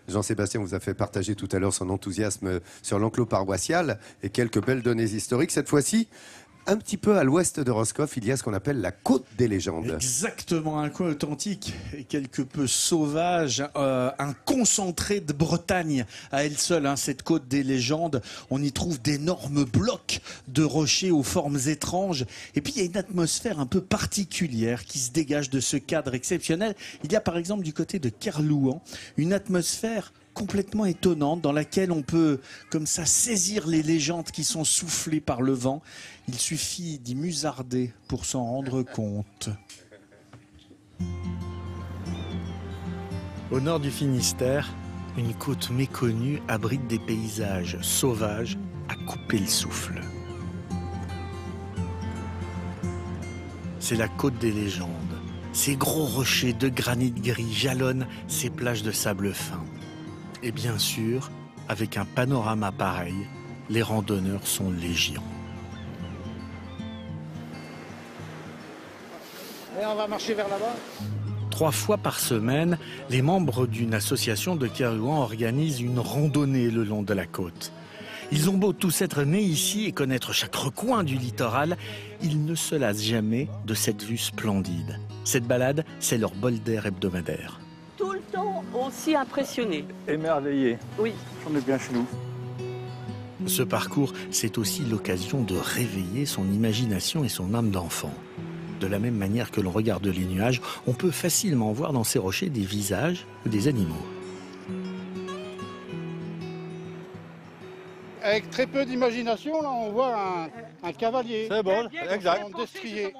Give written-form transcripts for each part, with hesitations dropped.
Jean-Sébastien vous a fait partager tout à l'heure son enthousiasme sur l'enclos paroissial et quelques belles données historiques. Cette fois-ci, un petit peu à l'ouest de Roscoff, il y a ce qu'on appelle la côte des légendes. Exactement, un coin authentique et quelque peu sauvage, un concentré de Bretagne à elle seule, hein, cette côte des légendes. On y trouve d'énormes blocs de rochers aux formes étranges. Et puis il y a une atmosphère un peu particulière qui se dégage de ce cadre exceptionnel. Il y a par exemple du côté de Kerlouan une atmosphère complètement étonnante dans laquelle on peut comme ça saisir les légendes qui sont soufflées par le vent. Il suffit d'y musarder pour s'en rendre compte. Au nord du Finistère, une côte méconnue abrite des paysages sauvages à couper le souffle. C'est la côte des légendes. Ces gros rochers de granit gris jalonnent ces plages de sable fin. Et bien sûr, avec un panorama pareil, les randonneurs sont légion. Et on va marcher vers là-bas. 3 fois par semaine, les membres d'une association de Kerlouan organisent une randonnée le long de la côte. Ils ont beau tous être nés ici et connaître chaque recoin du littoral, ils ne se lassent jamais de cette vue splendide. Cette balade, c'est leur bol d'air hebdomadaire. Tout le temps aussi impressionné. Émerveillé. Oui. On est bien chez nous. Ce parcours, c'est aussi l'occasion de réveiller son imagination et son âme d'enfant. De la même manière que l'on regarde les nuages, on peut facilement voir dans ces rochers des visages ou des animaux. Avec très peu d'imagination, là, on voit un cavalier. C'est bon, exact. En destrier.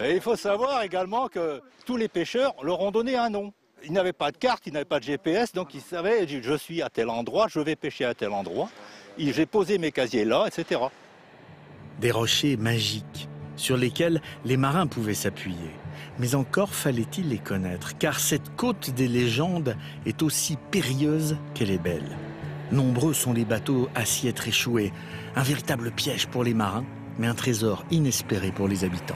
Et il faut savoir également que tous les pêcheurs leur ont donné un nom. Ils n'avaient pas de carte, ils n'avaient pas de GPS, donc ils savaient, je suis à tel endroit, je vais pêcher à tel endroit. J'ai posé mes casiers là, etc. Des rochers magiques sur lesquels les marins pouvaient s'appuyer. Mais encore fallait-il les connaître, car cette côte des légendes est aussi périlleuse qu'elle est belle. Nombreux sont les bateaux à s'y être échoués. Un véritable piège pour les marins, mais un trésor inespéré pour les habitants.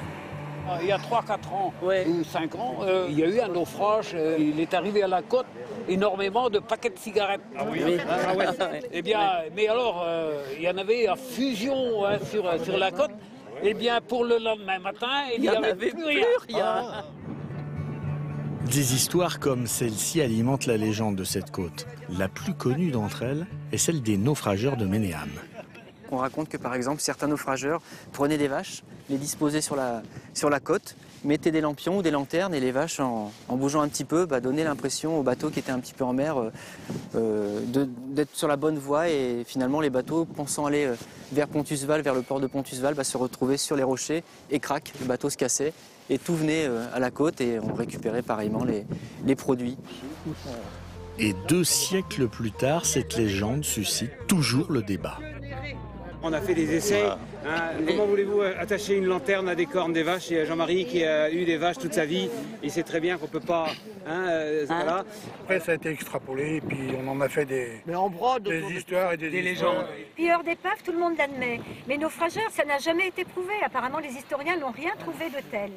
Il y a 3-4 ans ou 5 ans, il y a eu un naufrage. Il est arrivé à la côte énormément de paquets de cigarettes. Ah oui, Ah ouais. Eh bien, mais alors, il y en avait à fusion sur la côte. Eh bien, pour le lendemain matin, il n'y avait plus rien. Des histoires comme celle-ci alimentent la légende de cette côte. La plus connue d'entre elles est celle des naufrageurs de Ménéam. On raconte que par exemple certains naufrageurs prenaient des vaches, les disposaient sur la côte, mettaient des lampions ou des lanternes et les vaches en bougeant un petit peu donnaient l'impression aux bateaux qui étaient un petit peu en mer d'être sur la bonne voie et finalement les bateaux pensant aller vers Pontusval, vers le port de Pontusval, se retrouvaient sur les rochers et crac, le bateau se cassait et tout venait à la côte et on récupérait pareillement les produits. Et 2 siècles plus tard, cette légende suscite toujours le débat. On a fait des essais. Comment voulez-vous attacher une lanterne à des cornes des vaches? Et Jean-Marie qui a eu des vaches toute sa vie, il sait très bien qu'on ne peut pas. Voilà. Après, ça a été extrapolé et puis on en a fait des histoires et des légendes. Pilleur d'épave, tout le monde l'admet. Mais naufrageurs, ça n'a jamais été prouvé. Apparemment, les historiens n'ont rien trouvé de tel.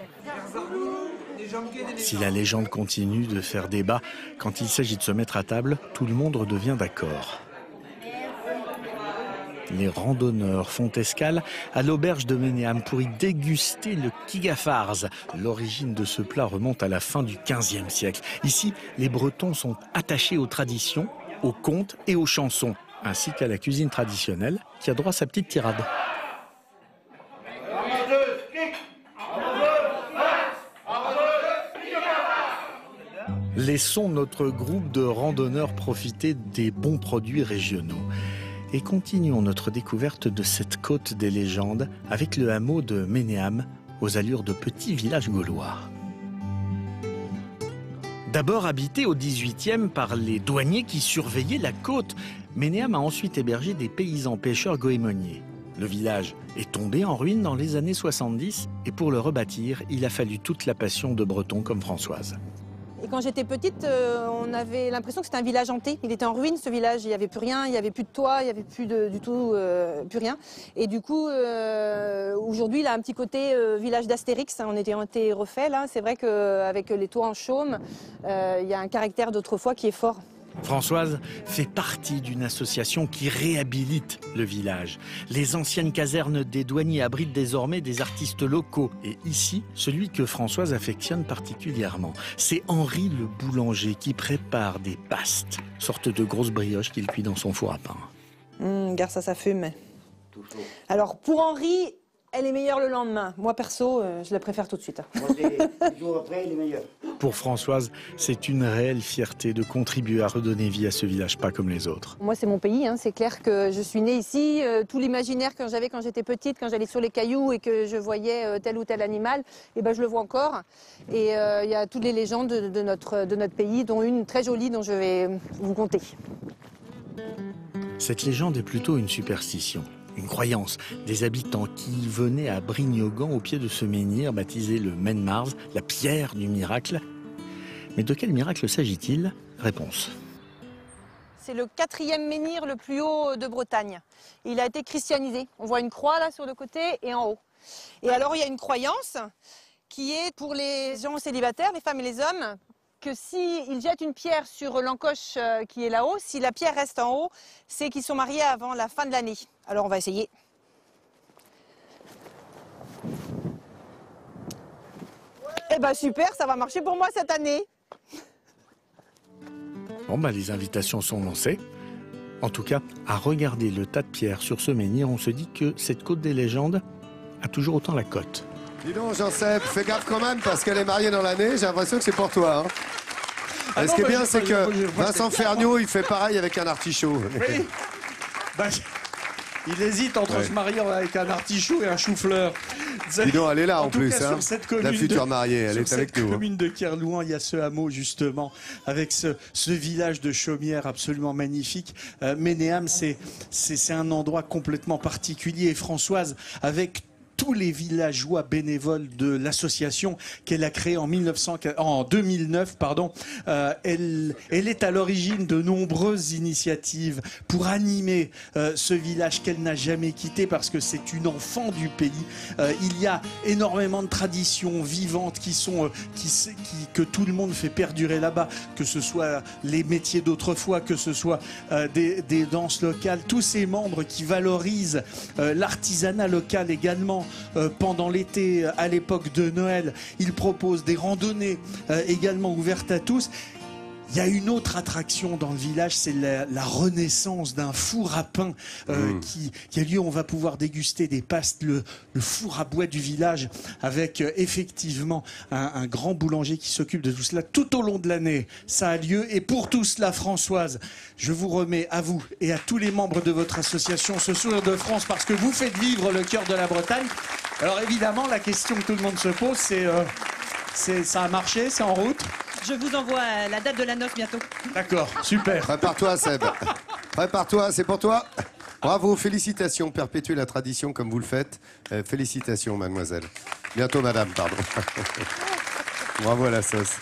Si la légende continue de faire débat, quand il s'agit de se mettre à table, tout le monde redevient d'accord. Les randonneurs font escale à l'auberge de Ménéam pour y déguster le kigafarz. L'origine de ce plat remonte à la fin du XVe siècle. Ici, les Bretons sont attachés aux traditions, aux contes et aux chansons, ainsi qu'à la cuisine traditionnelle qui a droit à sa petite tirade. Laissons notre groupe de randonneurs profiter des bons produits régionaux. Et continuons notre découverte de cette côte des légendes avec le hameau de Ménéam, aux allures de petit village gaulois. D'abord habité au XVIIIe par les douaniers qui surveillaient la côte, Ménéam a ensuite hébergé des paysans pêcheurs goémoniers. Le village est tombé en ruine dans les années 70 et pour le rebâtir, il a fallu toute la passion de Bretons comme Françoise. Et quand j'étais petite, on avait l'impression que c'était un village hanté. Il était en ruine, ce village. Il n'y avait plus rien, il n'y avait plus de toit, il n'y avait plus du tout plus rien. Et du coup, aujourd'hui, il a un petit côté village d'Astérix. On était refait là. C'est vrai qu'avec les toits en chaume, il y a un caractère d'autrefois qui est fort. Françoise fait partie d'une association qui réhabilite le village. Les anciennes casernes des douaniers abritent désormais des artistes locaux. Et ici, celui que Françoise affectionne particulièrement, c'est Henri le boulanger qui prépare des pastes, sorte de grosses brioches qu'il cuit dans son four à pain. Regarde ça fume. Alors pour Henri, elle est meilleure le lendemain. Moi perso, je la préfère tout de suite. Moi, le jour après, il est meilleur. Pour Françoise, c'est une réelle fierté de contribuer à redonner vie à ce village pas comme les autres. Moi, c'est mon pays, hein. C'est clair que je suis née ici. Tout l'imaginaire que j'avais quand j'étais petite, quand j'allais sur les cailloux et que je voyais tel ou tel animal, eh ben, je le vois encore. Et il y a toutes les légendes de notre pays, dont une très jolie dont je vais vous conter. Cette légende est plutôt une superstition. Une croyance des habitants qui venaient à Brignogan au pied de ce menhir baptisé le Menn-Mars, la pierre du miracle. Mais de quel miracle s'agit-il? Réponse. C'est le 4e menhir le plus haut de Bretagne. Il a été christianisé. On voit une croix là sur le côté et en haut. Et alors il y a une croyance qui est pour les gens célibataires, les femmes et les hommes, que s'ils jettent une pierre sur l'encoche qui est là-haut, si la pierre reste en haut, c'est qu'ils sont mariés avant la fin de l'année. Alors on va essayer. Eh ben super, ça va marcher pour moi cette année. Bon les invitations sont lancées. En tout cas, à regarder le tas de pierres sur ce menhir, on se dit que cette côte des légendes a toujours autant la cote. Dis donc, Jean-Seb, fais gaffe quand même, parce qu'elle est mariée dans l'année, j'ai l'impression que c'est pour toi. Hein. Ce qui est bien, c'est que Vincent Ferniaud, il fait pareil avec un artichaut. Oui. Il hésite entre se marier avec un artichaut et un chou-fleur. Dis donc, elle est là en plus, cas, hein, la future mariée, elle est avec nous. Sur cette commune de Kerlouan, il y a ce hameau justement, avec ce village de chaumière absolument magnifique. Ménéam, c'est un endroit complètement particulier. Et Françoise, avec tous les villageois bénévoles de l'association qu'elle a créée en 2009, elle est à l'origine de nombreuses initiatives pour animer ce village qu'elle n'a jamais quitté parce que c'est une enfant du pays. Il y a énormément de traditions vivantes que tout le monde fait perdurer là-bas, que ce soit les métiers d'autrefois, que ce soit des danses locales, tous ces membres qui valorisent l'artisanat local également. Pendant l'été, à l'époque de Noël, ils proposent des randonnées également ouvertes à tous. Il y a une autre attraction dans le village, c'est la renaissance d'un four à pain qui a lieu. On va pouvoir déguster des pastes, le four à bois du village, avec effectivement un grand boulanger qui s'occupe de tout cela tout au long de l'année. Ça a lieu et pour tout cela, Françoise, je vous remets à vous et à tous les membres de votre association ce Sourire de France parce que vous faites vivre le cœur de la Bretagne. Alors évidemment, la question que tout le monde se pose, c'est ça a marché, c'est en route? Je vous envoie la date de la noce bientôt. D'accord, super. Prépare-toi, Seb. Prépare-toi, c'est pour toi. Bravo, félicitations. Perpétuez la tradition comme vous le faites. Félicitations, mademoiselle. Bientôt, madame, pardon. Bravo à la sauce.